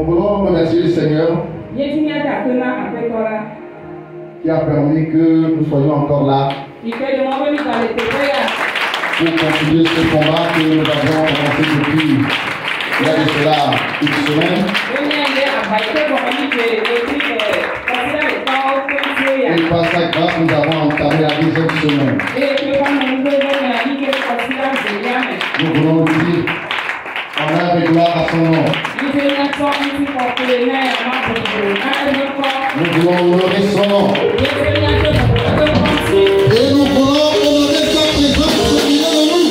Nous voulons remercier le Seigneur qui a permis que nous soyons encore là pour continuer ce combat que nous avons commencé depuis il y a de cela une semaine. Et par sa grâce, nous avons entamé la deuxième semaine. Nous voulons dire honneur et gloire à son nom. Nous voulons honorer son nom. Et nous voulons honorer sa présence au milieu de nous.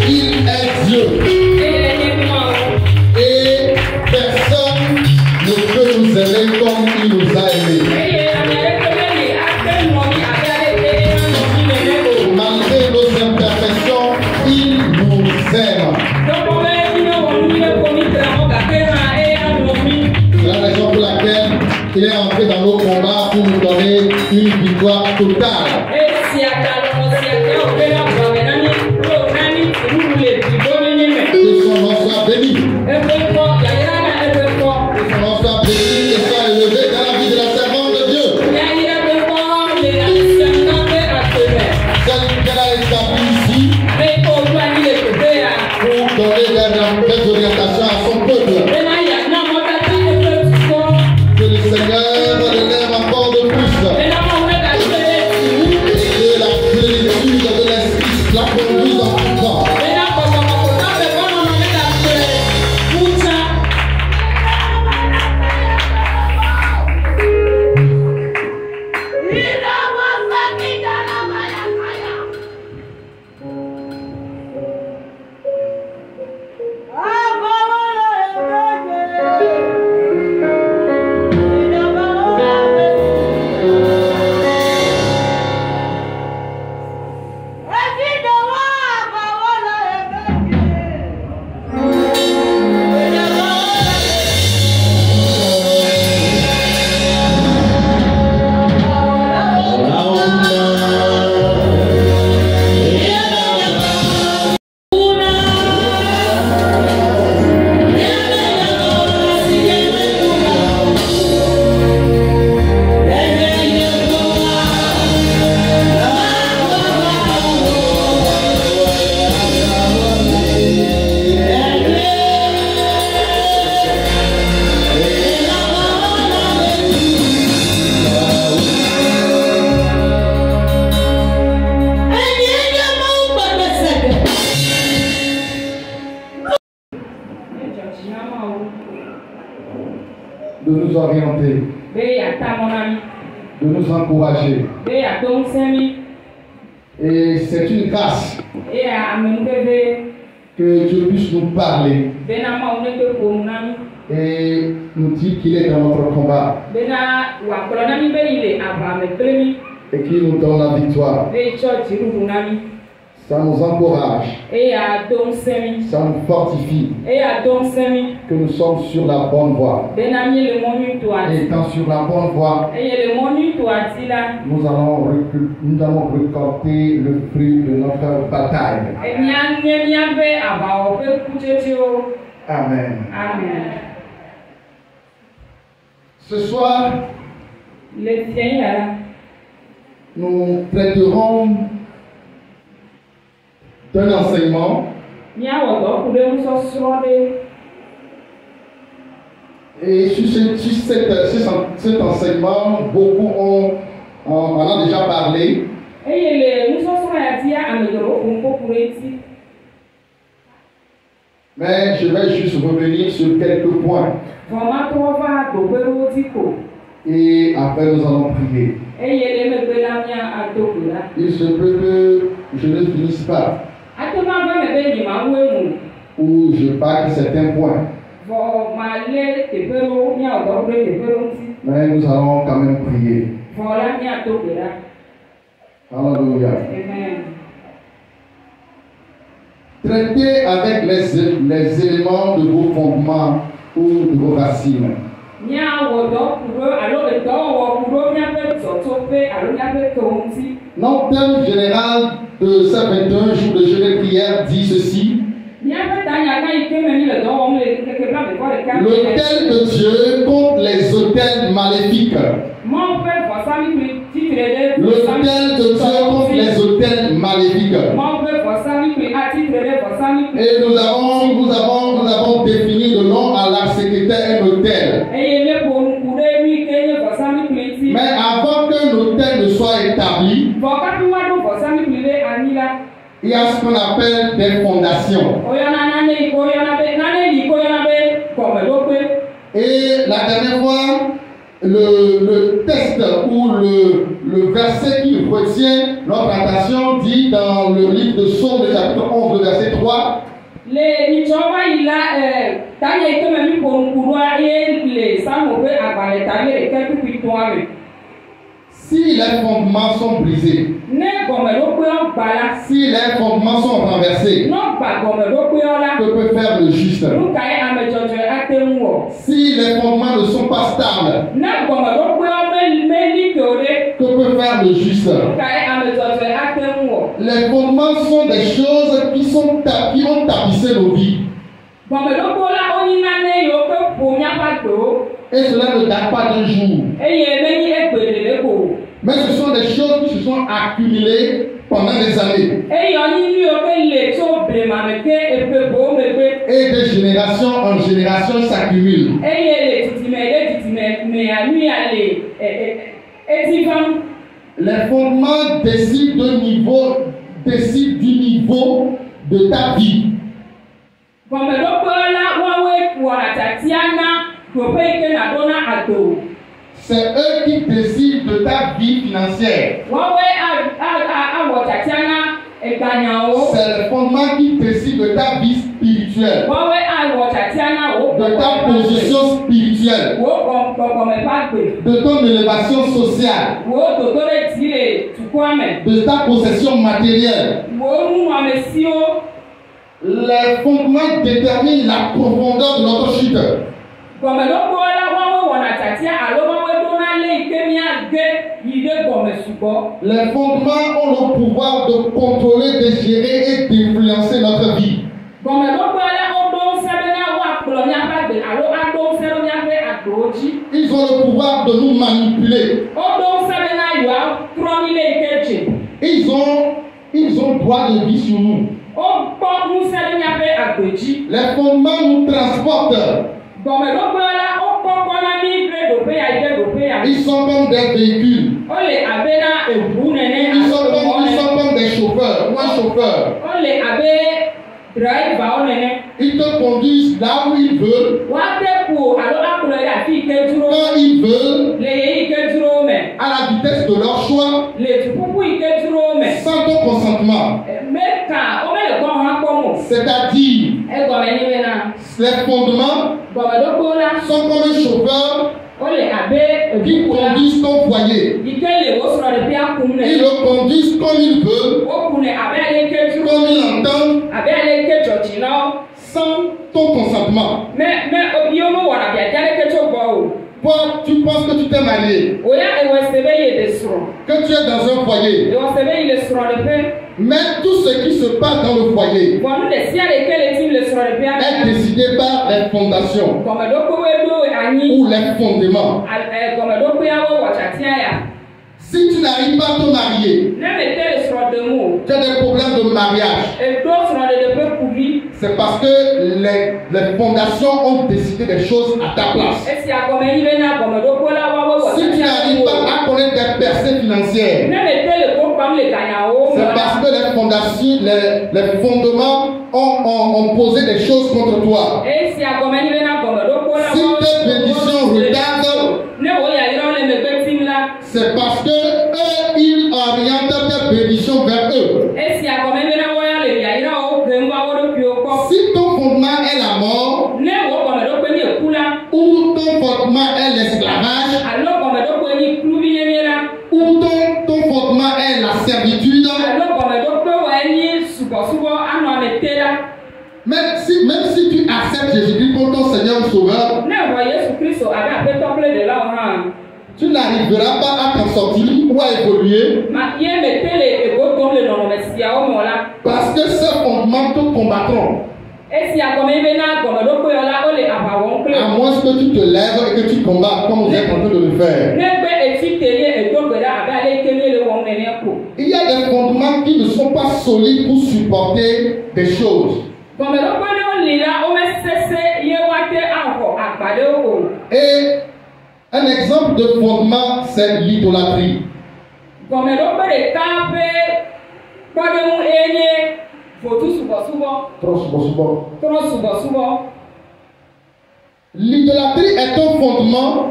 Il est Dieu. Et personne ne peut nous aimer comme il nous a aimés. Malgré nos imperfections, il nous aime. C'est la raison pour laquelle il est entré dans nos combats pour nous donner une victoire totale. Que son nom soit béni. Que son nom soit béni et soit élevé dans la vie de la servante de Dieu. Celle qu'elle a établie ici pour donner des orientations à son peuple. Que le Seigneur l'élève encore de plus. Et que la plénitude de l'Esprit la conduise en tout temps. De nous orienter, de nous encourager. Et c'est une grâce que Dieu puisse nous parler et nous dire qu'il est dans notre combat et qu'il nous donne la victoire. Ça nous encourage, ça nous fortifie que nous sommes sur la bonne voie. Et étant sur la bonne voie, nous allons récolter le fruit de notre bataille. Amen. Ce soir, nous traiterons d'un enseignement et sur cet enseignement, beaucoup en a déjà parlé. Mais je vais juste revenir sur quelques points. Et après nous allons prier. Il se peut que je ne finisse pas ou je parle certains points. Mais nous allons quand même prier. Alléluia. Traitez avec les éléments de vos fondements ou de vos racines. Notre thème général de ces 21 jours de jeûne et prière dit ceci. L'autel de Dieu contre les autels maléfiques. L'autel de Dieu contre les autels maléfiques. Et nous avons défini le nom à la secrétaire un autel. Mais avant qu'un autel ne soit établi, il y a ce qu'on appelle des fondations. Et la dernière fois, le texte ou le verset qui retient notre attention dit dans le livre de Psaume, le chapitre 11, le verset 3. Si les fondements sont brisés, si les fondements sont renversés, que peut faire le juste? Si les fondements ne sont pas stables, que peut faire le juste? Les fondements sont des choses qui ont tapissé nos vies. Et cela ne date pas d'un jour. Mais ce sont des choses qui se sont accumulées pendant des années. Et de génération en génération s'accumulent. Les fondements décident du niveau de ta vie. C'est eux qui décident de ta vie financière. C'est le fondement qui décide de ta vie spirituelle, de ta position spirituelle, de ton élévation sociale, de ta possession matérielle. Les fondements déterminent la profondeur de notre chute. Les fondements ont le pouvoir de contrôler, de gérer et d'influencer notre vie. Ils ont le pouvoir de nous manipuler. Ils ont droit de vie sur nous. Les fondements nous transportent. Ils sont comme des véhicules. Ils sont comme des chauffeurs ou un chauffeur. Ils te conduisent là où ils veulent, quand ils veulent, à la vitesse de leur choix, sans ton consentement. C'est-à-dire, les fondements sont comme un chauffeur qui conduisent ton foyer. Ils le conduisent comme ils veulent, comme ils entendent, sans ton consentement. Toi, tu penses que tu t'es marié, que tu es dans un foyer, mais tout ce qui se passe dans le foyer est décidé par les fondations ou les fondements. Si tu n'arrives pas à te marier, tu as des problèmes de mariage, c'est parce que les fondations ont décidé des choses à ta place. Si tu n'arrives pas à connaître des percées financières, c'est parce que les fondations, les fondements ont posé des choses contre toi. Si tes bénédictions retardent, c'est parce que eux, ils orientent tes bénédictions vers eux. Si ton fondement est la mort, ou ton fondement est l'esclavage, ou ton fondement est la servitude, même si tu acceptes Jésus-Christ comme ton Seigneur et Sauveur, tu n'arriveras pas à t'en sortir ou à évoluer, parce que ces fondements te combattront. À moins que tu te lèves et que tu combats comme vous êtes en train de le faire. Il y a des fondements qui ne sont pas solides pour supporter des choses. Et un exemple de fondement, c'est l'idolâtrie. L'idolâtrie est un fondement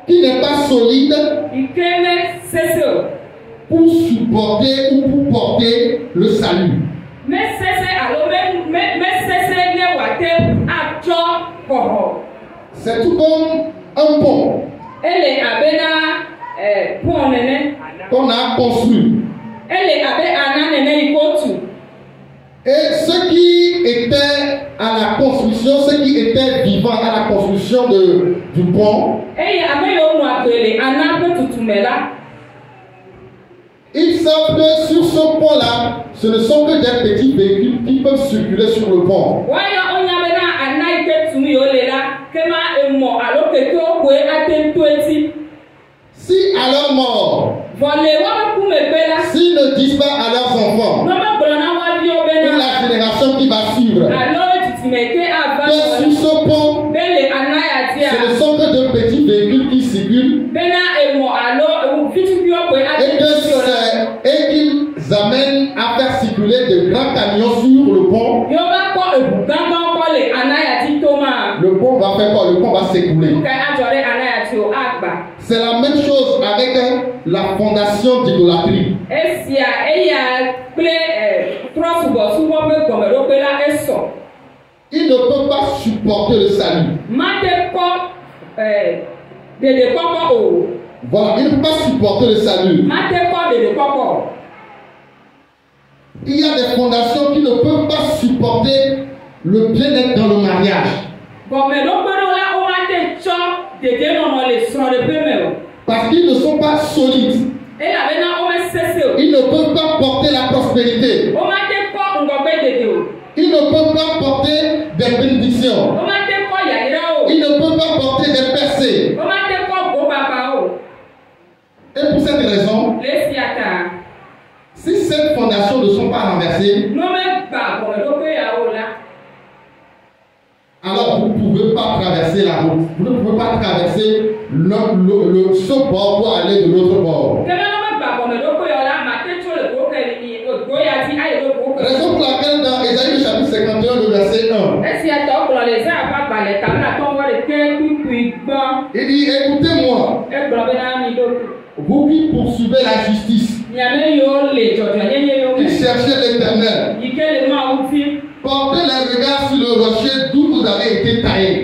qui n'est pas solide pour supporter ou pour porter le salut. C'est tout comme un pont qu'on a construit. Et ceux qui étaient à la construction, ceux qui étaient vivants à la construction du pont, ils savent que sur ce pont-là, ce ne sont que des petits véhicules qui peuvent circuler sur le pont. Si à leur mort, s'ils ne disent pas à leurs enfants, pour la génération qui va suivre, que sur ce pont, ce ne sont que de petits véhicules qui circulent, et qu'ils amènent à faire circuler de grands camions sur le pont, le pont va faire quoi? Le pont va s'écouler. C'est la même chose avec la fondation d'idolâtrie. Il ne peut pas supporter le salut. Voilà, il ne peut pas supporter le salut. Il y a des fondations qui ne peuvent pas supporter le bien-être dans le mariage. Parce qu'ils ne sont pas solides. Ils ne peuvent pas porter la prospérité. Ils ne peuvent pas porter des bénédictions. Ils ne peuvent pas porter des percées. Et pour cette raison, si ces fondations ne sont pas renversées, alors vous ne pouvez pas traverser la route. Vous ne pouvez pas traverser ce bord pour aller de l'autre bord. Raison pour laquelle dans Ésaïe chapitre 51, le verset 1, il dit, écoutez-moi, vous qui poursuivez la justice, qui cherchez l'Éternel, portez les regards sur le rocher d'où vous avez été taillés,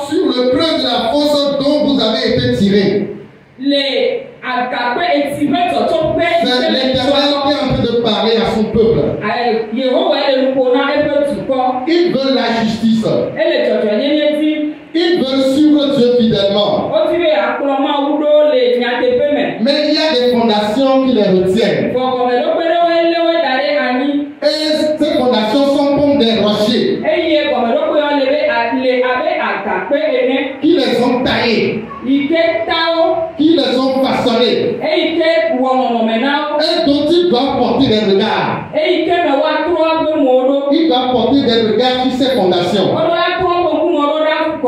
sur le creux de la fosse dont vous avez été tirés. C'est l'Éternel qui est en train de parler à son peuple. Ils veulent la justice. Ils veulent suivre Dieu fidèlement. Mais il y a des fondations qui les retiennent. Et ces fondations sont comme des rochers qui les ont taillés, qui les ont façonnés, et dont ils doivent porter des regards. Ils doivent porter des regards sur ces fondations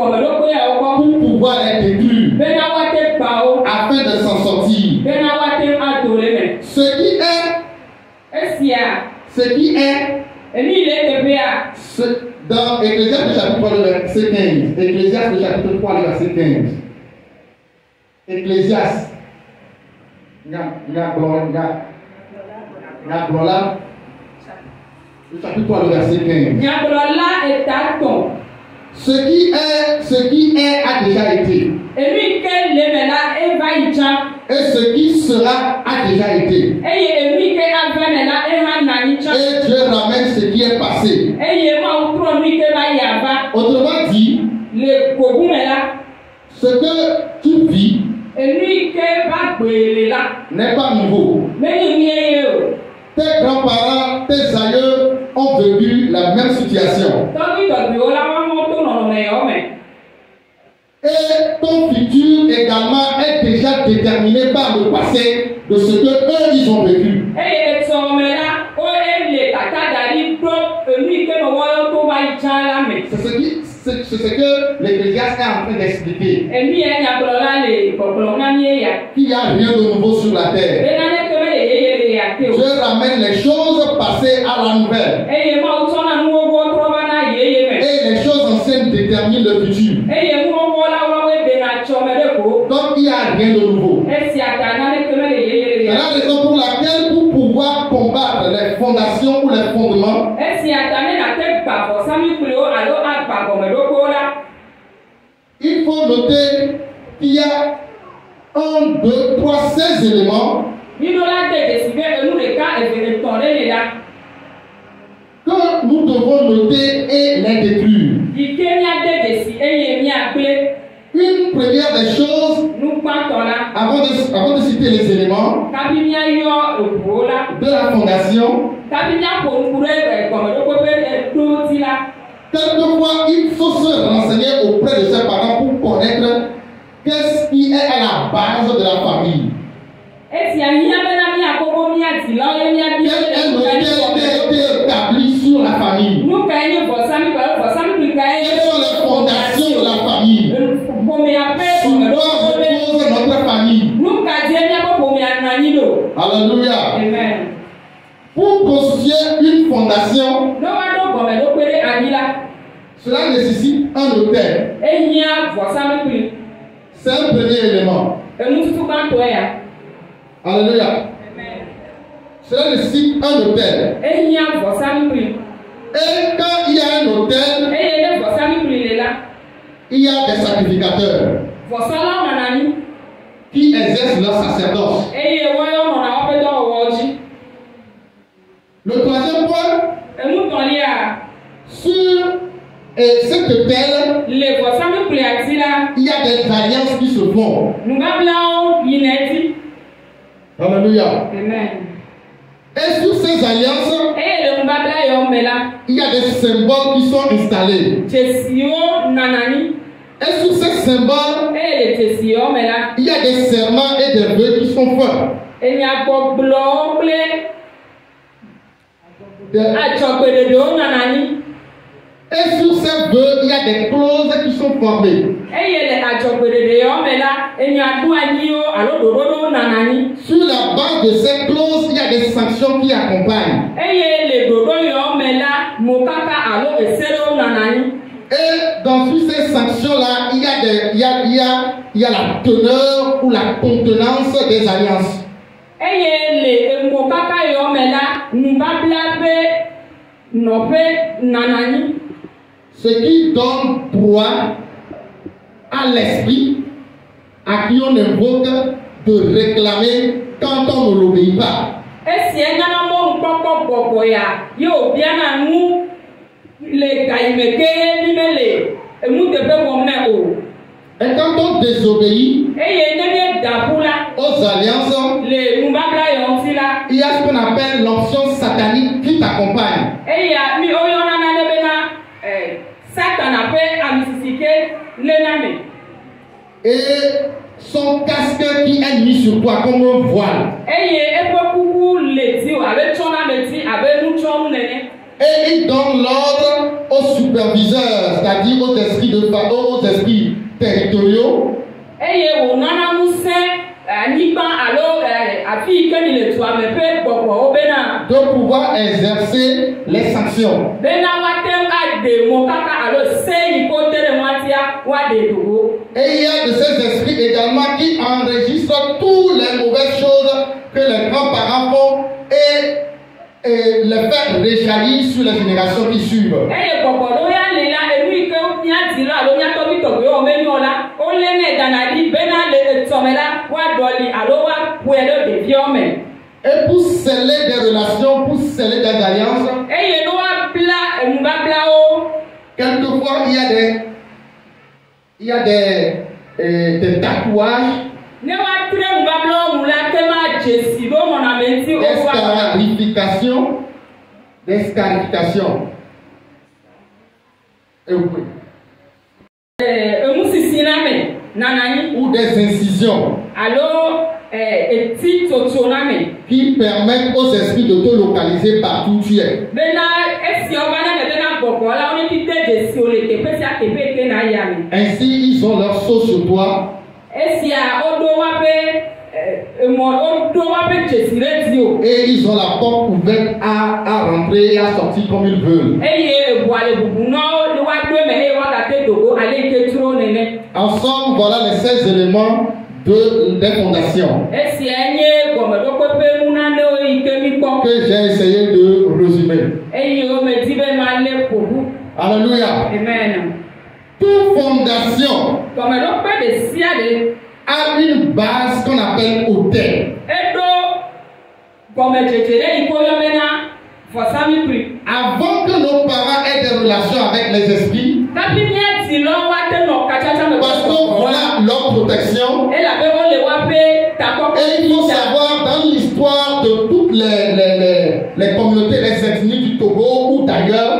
pour pouvoir les détruire afin de s'en sortir. Ce qui est dans Ecclésiaste chapitre 3, le verset 15. Ecclésiaste chapitre 3, le verset 15. Ecclésiaste. Le chapitre 3, le verset 15. Ce qui est a déjà été. Et ce qui sera a déjà été. Et Dieu ramène ce qui est passé. Autrement dit, ce que tu vis n'est pas nouveau. Tes grands-parents, tes aïeux ont vécu la même situation. Et ton futur également est déjà déterminé par le passé de ce que eux ils ont vécu. C'est ce que l'Ecclésiaste est en train d'expliquer. Qu'il n'y a rien de nouveau sur la terre. Je ramène les choses passées à la nouvelle. Et les choses anciennes déterminent le futur. Donc il n'y a rien de nouveau. C'est la raison pour laquelle pour pouvoir combattre les fondations ou les fondements, il faut noter qu'il y a 1, 2, 3, 16 éléments que nous devons noter et les détruire. Une première des choses, avant de citer les éléments de la fondation, quelquefois il faut se renseigner auprès de ses parents pour connaître qu'est-ce qui est à la base de la famille. Quel est le modèle qui a été établi sur la famille? Quelles sont les fondations de la famille? Sur quoi repose notre famille? Alléluia. Amen. Pour construire une fondation, cela nécessite un autel. C'est un premier élément. Alléluia. Amen. Cela nécessite un autel. Et quand il y a un autel, il y a des sacrificateurs qui exercent leur sacerdoce. Le troisième point, sur cet autel, il y a des alliances qui se font. Alléluia. Amen. Et sur ces alliances, il y a des symboles qui sont installés. Et sur ces symboles, il y a des serments et des vœux qui sont faits. Et sur ces vœux, il y a des clauses qui sont formées. Sur la base de ces clauses, il y a des sanctions qui accompagnent. Et dans ces sanctions-là, il y a la teneur ou la contenance des alliances. Ce qui donne droit à l'esprit à qui on invoque de réclamer quand on ne l'obéit pas. Et quand on désobéit aux alliances, il y a ce qu'on appelle l'option satanique qui t'accompagne. Et son casque qui est mis sur toi comme un voile. Et il donne l'ordre aux superviseurs, c'est-à-dire aux esprits aux esprits territoriaux. De pouvoir exercer les sanctions. Et il y a de ces esprits également qui enregistrent toutes les mauvaises choses que les grands-parents font et les faire réjaillir sur les générations qui suivent. Et pour sceller des relations, pour sceller des alliances, quelquefois il y a des tatouages Desqualification. Ou des incisions qui permettent aux esprits de te localiser partout où tu es. Ainsi, ils ont leur sauce sur toi. Et ils ont la porte ouverte à rentrer et à sortir comme ils veulent. Ensemble, voilà les 16 éléments des fondations que j'ai essayé de résumer. Alléluia. Amen. Toute fondation a une base qu'on appelle autel. Avant que nos parents aient des relations avec les esprits, parce que voilà leur protection, et il faut savoir dans l'histoire de toutes les communautés, les ethnies du Togo ou d'ailleurs,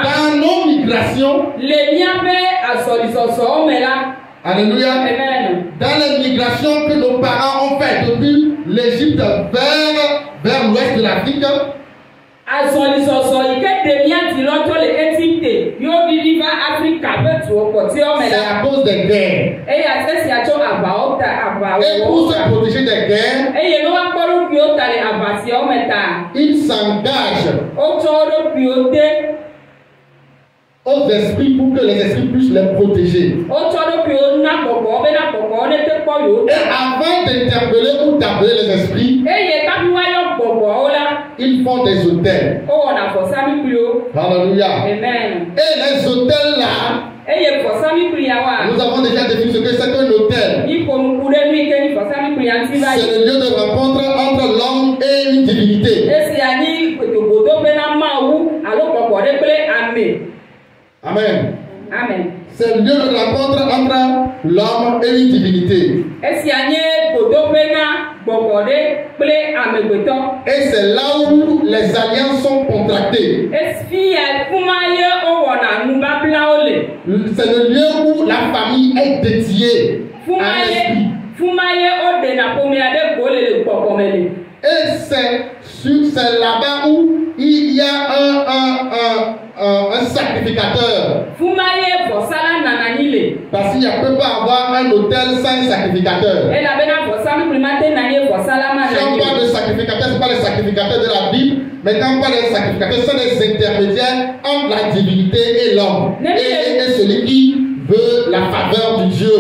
dans nos migrations, alléluia, dans les migrations que nos parents ont faites depuis l'Égypte vers l'ouest de l'Afrique, c'est à cause des guerres. Et pour se protéger des guerres, ils s'engagent aux esprits pour que les esprits puissent les protéger. Et avant d'interpeller ou d'appeler les esprits, ils font des autels. Alléluia. Amen. Et les autels là, nous avons déjà défini ce que c'est qu'un autel. C'est le lieu de rencontre entre l'homme et une divinité. Amen. Amen. C'est le lieu de rencontre entre l'homme et une divinité. Et c'est là où les alliances sont contractées. C'est le lieu où la famille est dédiée à un esprit. Et c'est là-bas où il y a un sacrificateur. Parce qu'il ne peut pas avoir un autel sans un sacrificateur. Si on parle de sacrificateur, ce n'est pas les sacrificateurs de la Bible, mais quand on parle de sacrificateurs, ce sont les intermédiaires entre la divinité et l'homme. Et celui qui veut la faveur du Dieu.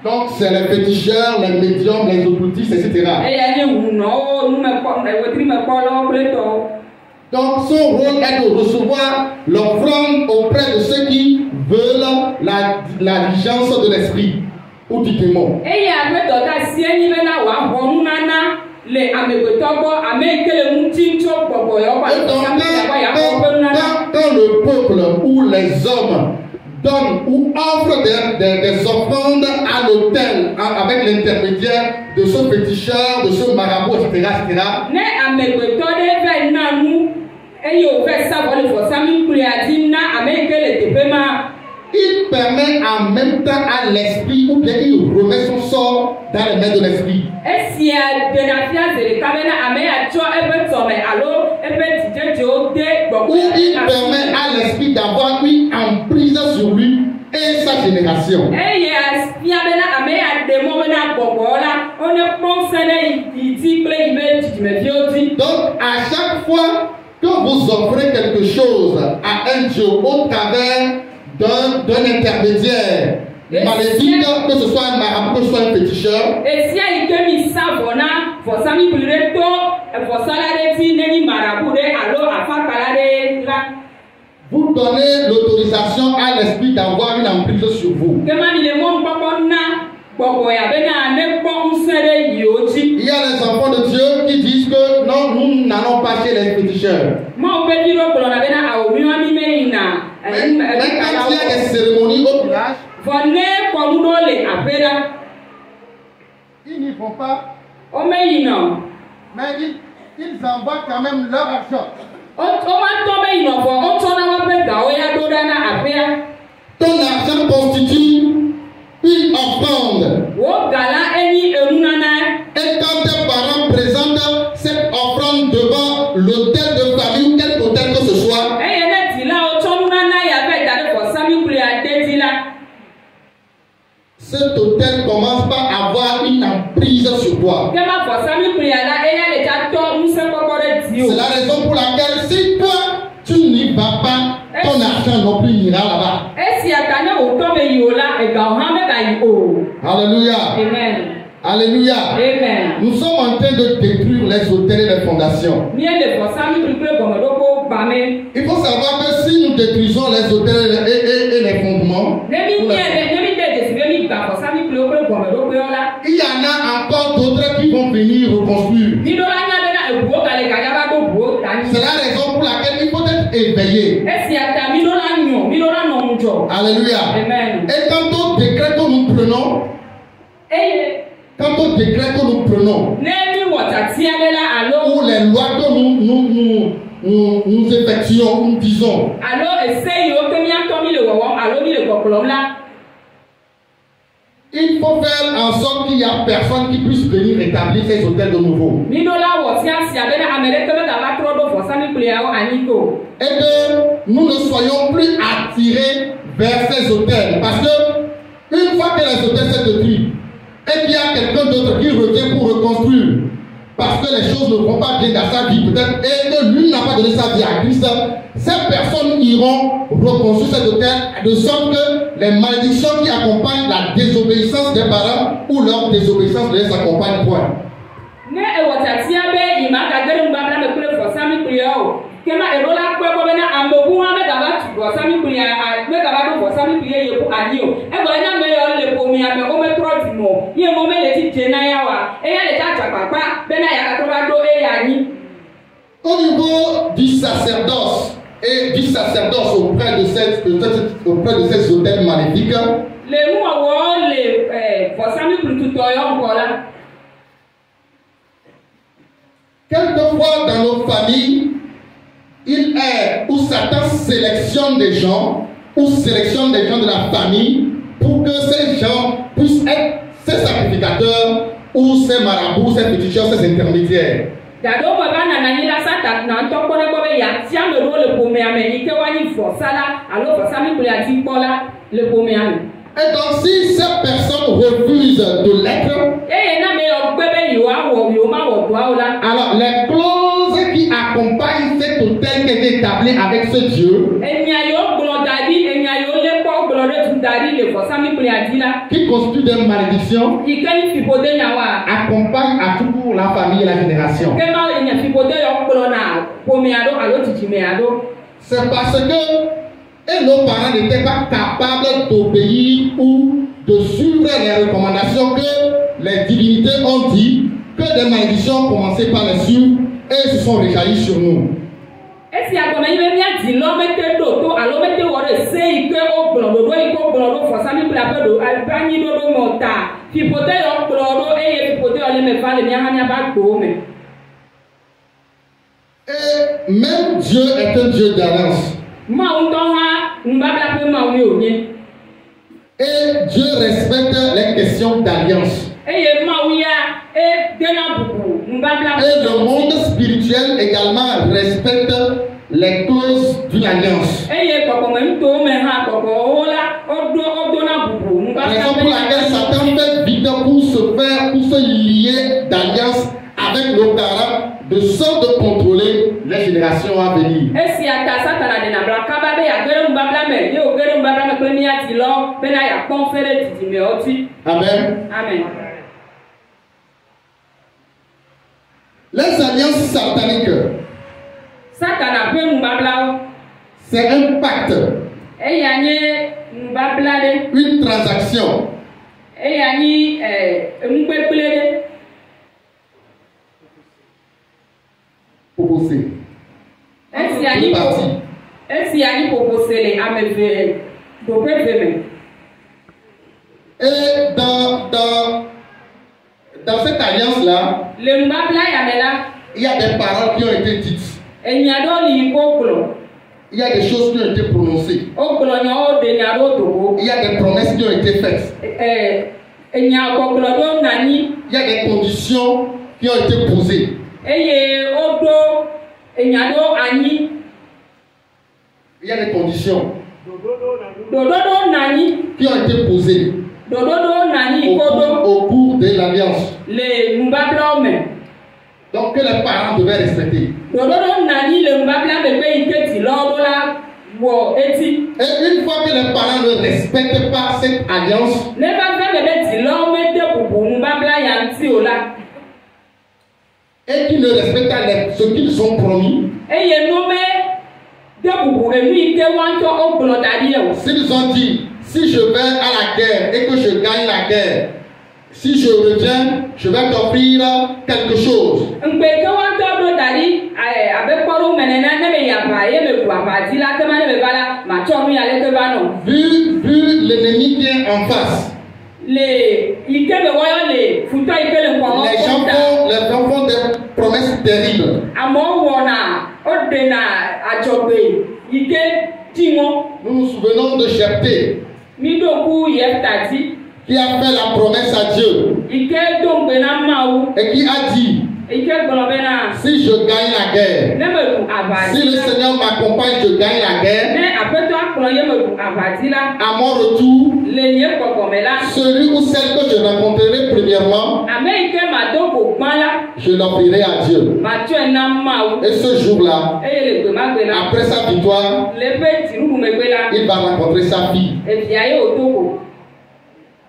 Donc c'est les féticheurs, les médiums, les occultistes, etc. Donc son rôle est de recevoir l'offrande auprès de ceux qui veulent la diligence de l'esprit ou du démon. Quand le peuple ou les hommes donnent ou offrent des offrandes à l'autel avec l'intermédiaire de ce féticheur, de ce marabout, etc. Il permet en même temps à l'esprit, ou bien il remet son sort dans les mains de l'esprit. Ou il permet à l'esprit d'avoir une emprise sur lui et sa génération. Donc à chaque fois que vous offrez quelque chose à un Dieu au travers d'un intermédiaire maléfique, que ce soit un marabout, que ce soit un féticheur, vous donnez l'autorisation à l'esprit d'avoir une emprise sur vous. Il y a les enfants de Dieu qui disent que non, nous n'allons pas chez les féticheurs. Mais quand il y a des cérémonies au village, ils n'y vont pas. Mais ils envoient quand même leur argent. Ton argent constitue une offrande. Et quand tes parents présentent cette offrande devant l'hôtel de famille ou quel hôtel que ce soit, cet hôtel commence par avoir une emprise sur toi. C'est la raison pour laquelle si toi tu n'y vas pas, ton argent non plus n'ira là-bas. Alléluia. Amen. Alléluia. Amen. Nous sommes en train de détruire les hôtels et les fondations. Il faut savoir que si nous détruisons les hôtels et les fondements, il y en a encore d'autres qui vont venir reconstruire. C'est la raison pour laquelle il faut être éveillé. Alléluia. Amen. Et quant au décret que nous prenons, ou les lois que nous effectuons, nous disons, il faut faire en sorte qu'il n'y a personne qui puisse venir établir ces hôtels de nouveau. Et que nous ne soyons plus attirés vers ces hôtels. Parce que une fois que les hôtels sont détruits, et qu'il y a quelqu'un d'autre qui revient pour reconstruire, parce que les choses ne vont pas bien dans sa vie peut-être, et que lui n'a pas donné sa vie à Christ, ces personnes iront reconstruire cet hôtel de sorte que les malédictions qui accompagnent la désobéissance des parents ou leur désobéissance ne les accompagnent point. Au niveau du sacerdoce et du sacerdoce auprès de ces hôtels maléfiques, quelquefois dans nos familles, il est où Satan sélectionne des gens ou sélectionne des gens de la famille pour que ces gens puissent être ces sacrificateurs ou ces marabouts, ces féticheurs, ces intermédiaires. Et donc si ces personnes refusent de l'être, alors les clauses qui accompagnent cet hôtel qui est établi avec ce Dieu, qui constitue des malédictions, accompagnent à toujours la famille et la génération. C'est parce que nos parents n'étaient pas capables d'obéir ou de suivre les recommandations que les divinités ont dit, que des malédictions commençaient par les suivre et se sont rejaillies sur nous. Et même Dieu est un Dieu d'alliance. Et Dieu respecte les questions d'alliance. Et le monde spirituel également respecte les clauses d'une alliance. Raison pour laquelle Satan fait vite pour se lier d'alliance avec nos parents, de sorte de contrôler les générations à venir. Amen. Amen. Les alliances sataniques, c'est un pacte, une transaction proposé. Et dans cette alliance-là, il y a des paroles qui ont été dites. Il y a des choses qui ont été prononcées. Il y a des promesses qui ont été faites. Il y a des conditions qui ont été posées. Il y a des conditions qui ont été posées au cours de l'alliance. Donc que les parents devaient respecter. Et une fois que les parents ne respectent pas cette alliance, et qu'ils ne respectent pas ce qu'ils ont promis, s'ils ont dit, si je vais à la guerre et que je gagne la guerre, si je reviens, je vais t'offrir quelque chose. Vu l'ennemi qui est en face, les gens font des promesses terribles. Nous nous souvenons de Jephthé, qui a fait la promesse à Dieu et qui a dit, si je gagne la guerre, si le Seigneur m'accompagne, je gagne la guerre, à mon retour, celui ou celle que je rencontrerai premièrement, je l'offrirai à Dieu. Et ce jour-là, après sa victoire, il va rencontrer sa fille.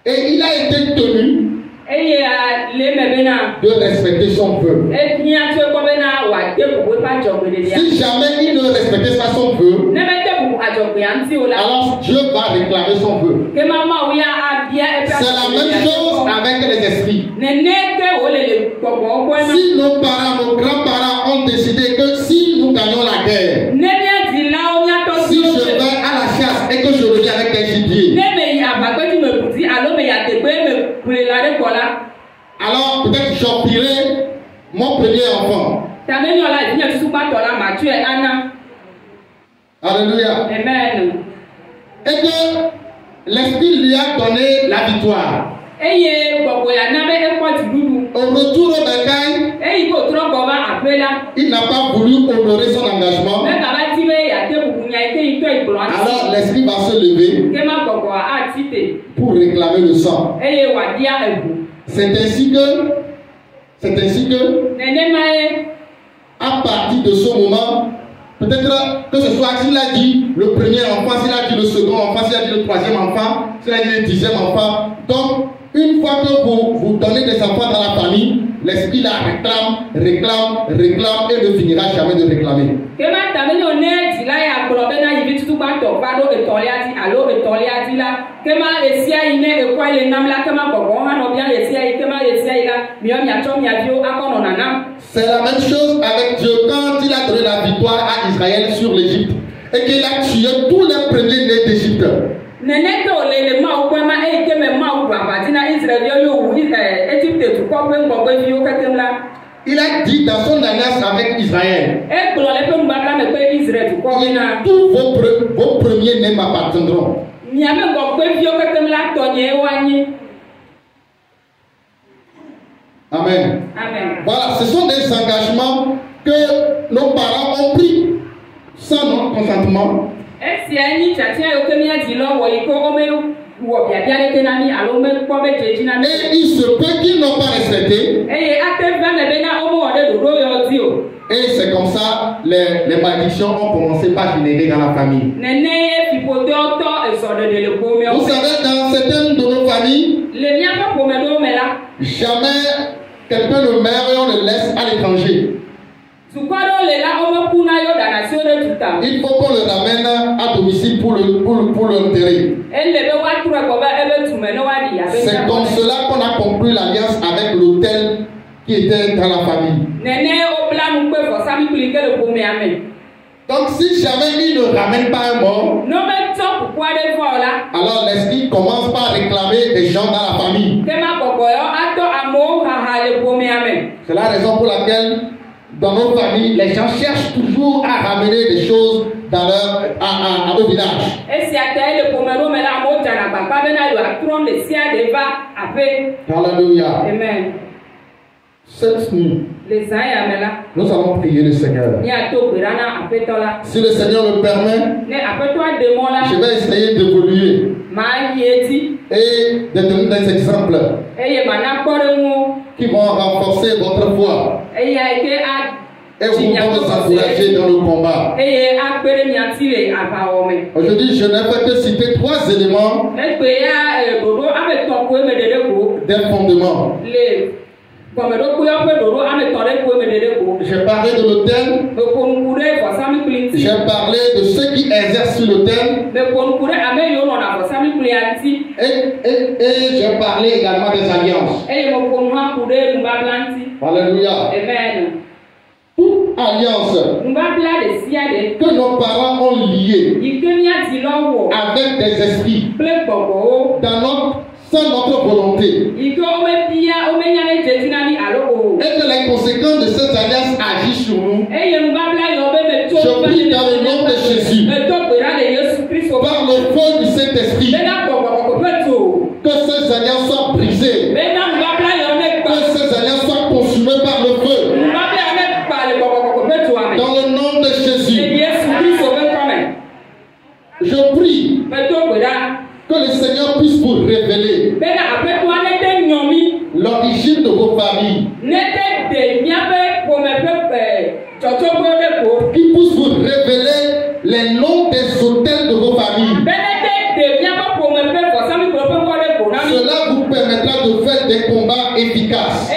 Et il a été tenu de respecter son vœu. Si jamais il ne respectait pas son vœu, alors Dieu va réclamer son vœu. C'est la même chose avec les esprits. Si nos parents, nos grands-parents ont décidé que si nous gagnons la guerre, si je vais à la chasse et que je reviens avec un gibier, alors peut-être j'offrirai mon premier enfant. Alléluia. Amen. Et que l'Esprit lui a donné la victoire. Au retour au bétail, il n'a pas voulu honorer son engagement. Alors l'Esprit va se lever pour réclamer le sang. C'est ainsi que à partir de ce moment, peut-être que ce soit s'il a dit le premier enfant, s'il a dit le second enfant, s'il a dit le troisième enfant, s'il a dit le 10e enfant. Donc, une fois que vous donnez des enfants dans la famille, l'esprit la réclame et ne finira jamais de réclamer. C'est la même chose avec Dieu quand il a donné la victoire à Israël sur l'Égypte et qu'il a tué tous les premiers-nés d'Égypte. Il a dit dans son alliance avec Israël, tous vos premiers-nés m'appartiendront. Amen. Amen. Voilà, ce sont des engagements que nos parents ont pris sans notre consentement. Et il se peut qu'ils n'ont pas respecté. Et c'est comme ça les malédictions ont commencé par générer dans la famille. Vous savez, dans certaines de nos familles, jamais quelqu'un le meurt et on le laisse à l'étranger. Il faut qu'on le ramène à domicile pour l'enterrer. C'est comme cela qu'on a conclu l'alliance avec l'autel qui était dans la famille. Donc si jamais il ne ramène pas un mort, alors l'esprit commence par réclamer des gens dans la famille. C'est la raison pour laquelle dans nos familles, les gens cherchent toujours à ramener des choses dans leur, au village. Alléluia. Amen. Cette nuit, nous allons prier le Seigneur. Si le Seigneur le permet, je vais essayer d'évoluer et de donner des exemples qui vont renforcer votre foi et vous encourager dans le combat. Aujourd'hui, je n'ai fait que citer 3 éléments d'un fondement. J'ai parlé de l'autel. J'ai parlé de ceux qui exercent sur l'autel. Et j'ai parlé également des alliances. Alléluia. Amen. Toute alliance que nos parents ont liée avec des esprits sans notre volonté, et que les conséquences de cette alliance agissent sur nous, je prie dans le nom de Jésus, par le feu du Saint-Esprit, que ces alliances soient brisées, que ces alliances soient consumées par le feu, dans le nom de Jésus. Je prie que le Seigneur puisse vous révéler l'origine de vos familles, qui puisse vous révéler les noms des hôtels de vos familles. Cela vous permettra de faire des combats efficaces.